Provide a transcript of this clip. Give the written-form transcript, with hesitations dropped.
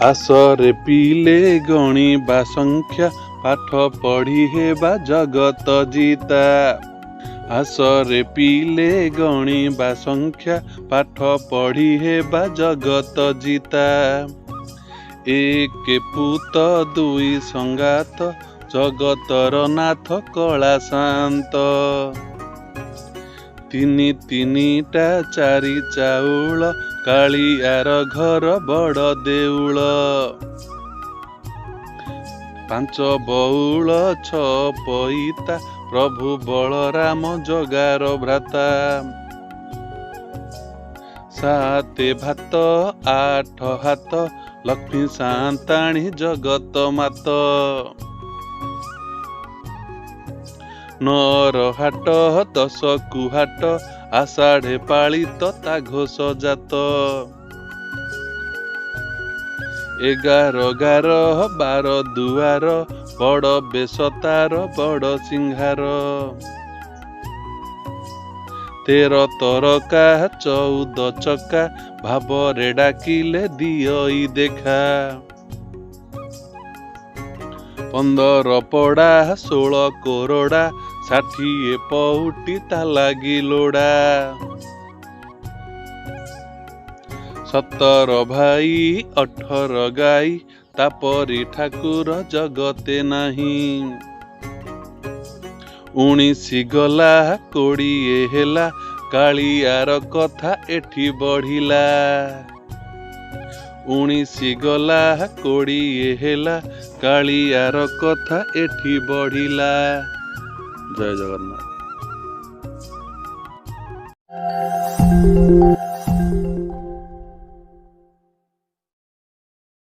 आसरे पीले गणिबा संख्या पाठ पढ़ी हेबा जगत जीता। आसरे पीले गणिबा संख्या पाठ पढ़ी हेबा जगत जीता। एक पूत दुई संगात जगतर नाथ कला शांत। तिनी तिनीटा चारि चाउल कालियार घर बड़ देउल। पांच बउल छ पईता प्रभु बलराम जगार भ्राता। साते भात आठ हात लक्ष्मी सांताणी जगत मात। नर हाट दश कुहाट आषाढ़े पालित ताघ सजात। 11 गार 12 दुआर बड़ बेसतार बड़ सिंहार। 13 तरका 14 चक्का भावरे डाकिले दियई देखा। 15 पड़ा 16 कोरड़ा 60 पहुटी ता लागी लोड़ा। 17 भाई 18 गाई तापरी ठाकुर जगते नाही। 19 गला 20 हेला कालियार कथा एठी बढ़िला। 19 गला 20 हेला कालियार कथा एठी बढ़िला। जय जगन्नाथ।